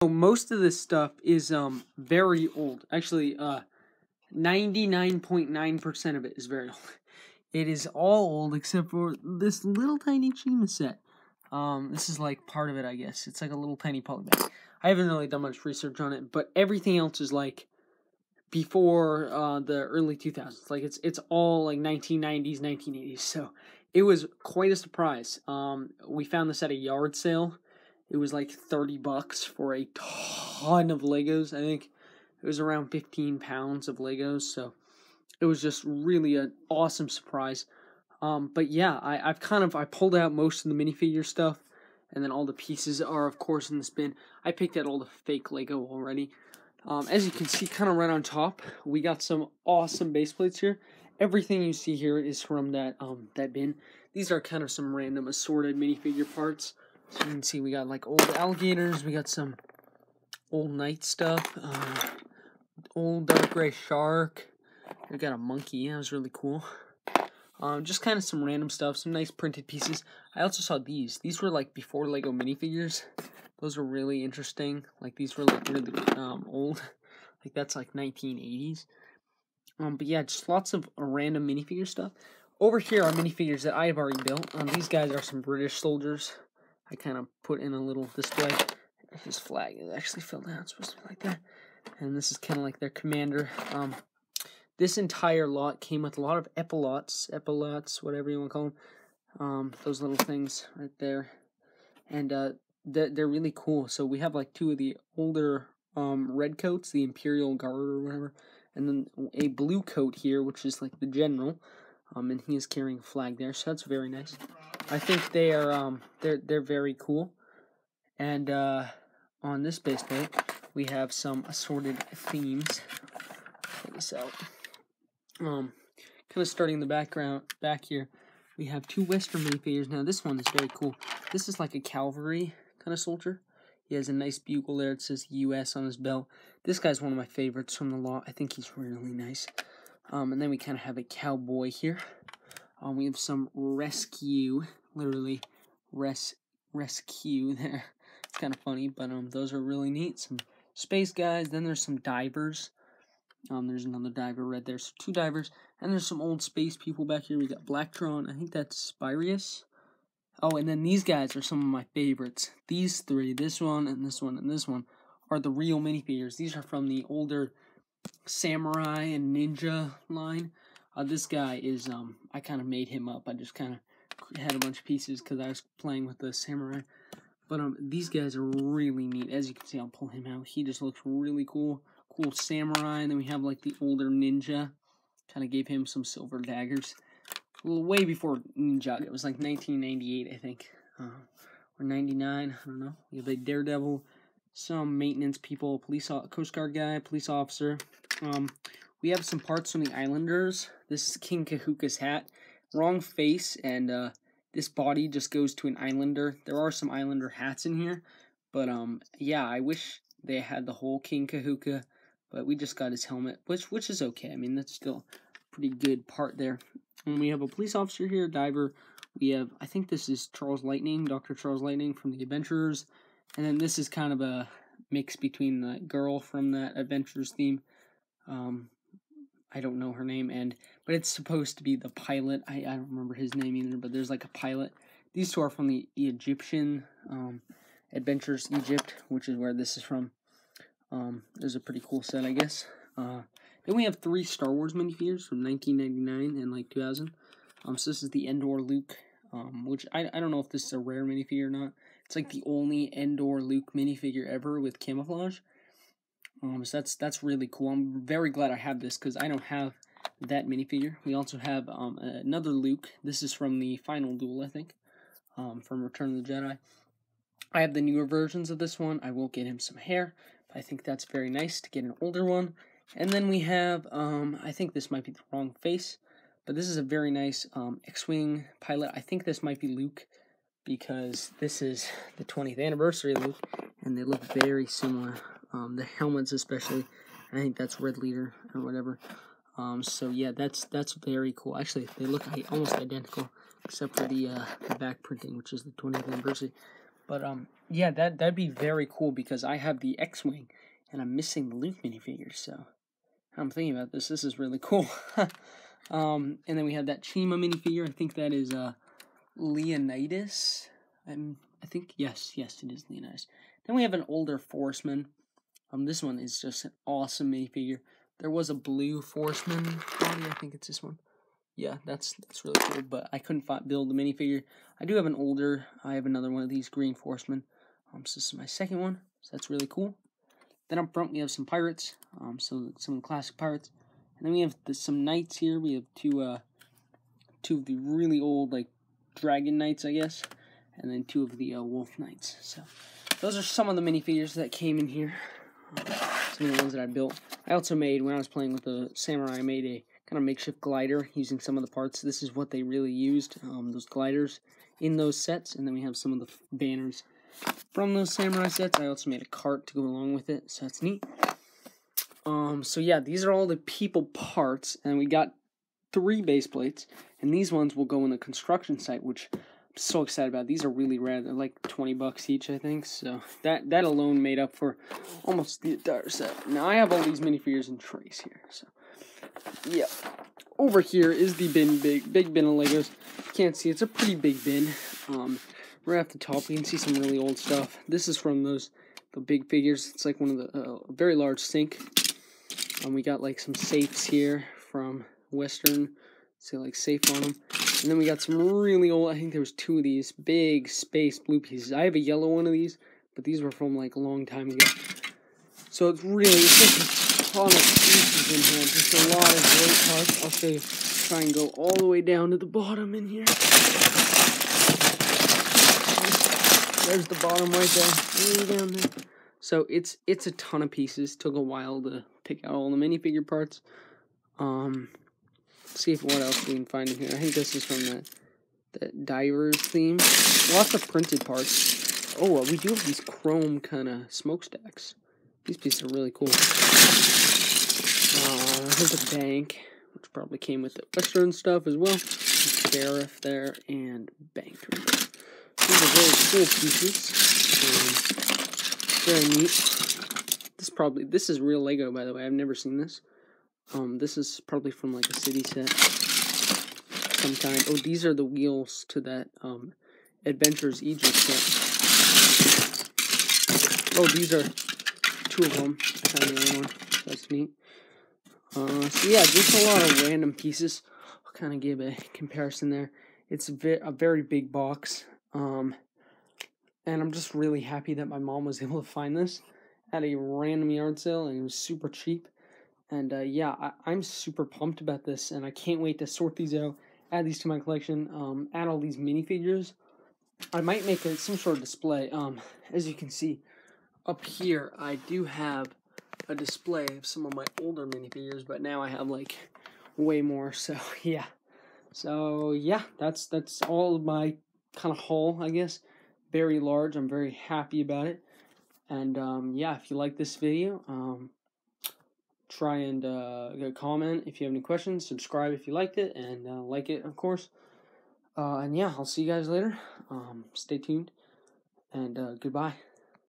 So most of this stuff is very old. Actually, 99.9% of it is very old. It is all old except for this little tiny Chima set. This is like part of it, I guess. It's like a little tiny polybag. I haven't really done much research on it, but everything else is like before the early 2000s. Like it's all like 1990s, 1980s. So it was quite a surprise. We found this at a yard sale. It was like $30 for a ton of Legos. I think it was around 15 pounds of Legos. So it was just really an awesome surprise. But yeah, I pulled out most of the minifigure stuff, and then all the pieces are of course in this bin. I picked out all the fake Lego already. As you can see, kind of right on top, we got some awesome base plates here. Everything you see here is from that bin. These are kind of some random assorted minifigure parts. So you can see we got like old alligators, we got some old knight stuff, old dark gray shark. We got a monkey. That was really cool. Just kind of some random stuff, some nice printed pieces. I also saw these. These were like before Lego minifigures. Those were really interesting. Like these were like really old. Like that's like 1980s. But yeah, just lots of random minifigure stuff. Over here are minifigures that I have already built. These guys are some British soldiers. I kind of put in a little display. His flag is actually filled out. It's supposed to be like that. And this is kind of like their commander. This entire lot came with a lot of epaulets, whatever you want to call them. Those little things right there. And they're really cool. So we have like two of the older red coats, the Imperial Guard or whatever. And then a blue coat here, which is like the general. And he is carrying a flag there, so that's very nice. I think they are they're very cool. And on this base plate, we have some assorted themes. Check this out. Kind of starting the back here, we have two Western minifigures. Now this one is very cool. This is like a cavalry kind of soldier. He has a nice bugle there. It says U.S. on his belt. This guy's one of my favorites from the lot. I think he's really nice. And then we kind of have a cowboy here. We have some rescue, literally rescue there. It's kind of funny, but those are really neat. Some space guys. Then there's some divers. There's another diver right there. So two divers. And there's some old space people back here. We got Blacktron. I think that's Spirius. Oh, and then these guys are some of my favorites. These three, this one, and this one, and this one, are the real minifigures. These are from the older samurai and ninja line. This guy is, I kind of made him up. I just kind of had a bunch of pieces because I was playing with the samurai. But these guys are really neat. As you can see, I'll pull him out. He just looks really cool. Cool samurai. And then we have like the older ninja. Kind of gave him some silver daggers. Well, way before Ninjago. It was like 1998, I think. Or 99, I don't know. We have a Daredevil, some maintenance people, Coast Guard guy, police officer. We have some parts from the Islanders. This is King Kahuka's hat. Wrong face, and this body just goes to an Islander. There are some Islander hats in here, but yeah, I wish they had the whole King Kahuka, but we just got his helmet, which is okay. I mean, that's still a pretty good part there. And we have a police officer here, diver. We have, I think this is Charles Lightning, Dr. Charles Lightning from the Adventurers. And then this is kind of a mix between the girl from that Adventurers theme. I don't know her name, but it's supposed to be the pilot. I don't remember his name either, but there's like a pilot. These two are from the Egyptian Adventures Egypt, which is where this is from. There's a pretty cool set, I guess. Then we have 3 Star Wars minifigures from 1999 and like 2000. So this is the Endor Luke, which I don't know if this is a rare minifigure or not. It's like the only Endor Luke minifigure ever with camouflage. So that's really cool. I'm very glad I have this because I don't have that minifigure. We also have another Luke. This is from the Final Duel, I think, from Return of the Jedi. I have the newer versions of this one. I will get him some hair. I think that's very nice to get an older one. And then we have, I think this might be the wrong face, but this is a very nice X-Wing pilot. I think this might be Luke because this is the 20th anniversary of Luke, and they look very similar. The helmets especially. I think that's Red Leader or whatever. So yeah, that's very cool. Actually, they look almost identical, except for the back printing, which is the 20th anniversary. But yeah, that'd be very cool because I have the X-Wing and I'm missing the Luke minifigures. So I'm thinking about this. This is really cool. And then we have that Chima minifigure. I think that is Leonidas. I think yes, it is Leonidas. Then we have an older Forceman. This one is just an awesome minifigure. There was a blue Forceman body. I think it's this one. Yeah, that's really cool. But I couldn't build the minifigure. I do have an older. I have another one of these green Forcemen. So this is my second one. So that's really cool. Then up front we have some pirates. So some classic pirates. And then we have some knights here. We have two of the really old like dragon knights, I guess, and then two of the wolf knights. So those are some of the minifigures that came in here. Some of the ones that I built. I also made, when I was playing with the samurai, I made a kind of makeshift glider using some of the parts. This is what they really used, those gliders in those sets. And then we have some of the banners from those samurai sets. I also made a cart to go along with it, so that's neat. So yeah, these are all the people parts, and we got 3 base plates, and these ones will go in the construction site, which I'm so excited about. These are really rare. They're like $20 each, I think. So that alone made up for almost the entire set. Now I have all these minifigures in trays here. So yeah, over here is the big bin of Legos. You can't see, it's a pretty big bin. Right off the top, you can see some really old stuff. This is from the big figures. It's like one of the very large sink. We got like some safes here from Western, say like safe on them. And then we got some really old, I think there was 2 of these big space blue pieces. I have a yellow one of these, but these were from like a long time ago. So it's just a ton of pieces in here, just a lot of great parts. I'll show you, try and go all the way down to the bottom in here. There's the bottom right there, way down there. So it's a ton of pieces. Took a while to pick out all the minifigure parts. See if what else we can find in here. I think this is from that divers theme. Lots of printed parts. Oh, we do have these chrome kind of smokestacks. These pieces are really cool. Here's a bank, which probably came with the Western stuff as well. Sheriff there and banker there. These are very cool pieces. Very neat. This is real Lego, by the way. I've never seen this. This is probably from like a city set, some kind. Oh, these are the wheels to that Adventures Egypt set. Oh, these are 2 of them. I found the other one. That's neat. So yeah, just a lot of random pieces. I'll kind of give a comparison there. It's a very big box. And I'm just really happy that my mom was able to find this at a random yard sale, and it was super cheap. And yeah, I'm super pumped about this, and I can't wait to sort these out, add these to my collection, add all these minifigures. I might make some sort of display. As you can see up here, I do have a display of some of my older minifigures, but now I have like way more. So yeah, that's all of my kind of haul, I guess. Very large. I'm very happy about it. And yeah, if you like this video, try and comment if you have any questions. Subscribe if you liked it, and like it, of course. And yeah, I'll see you guys later. Stay tuned, and goodbye.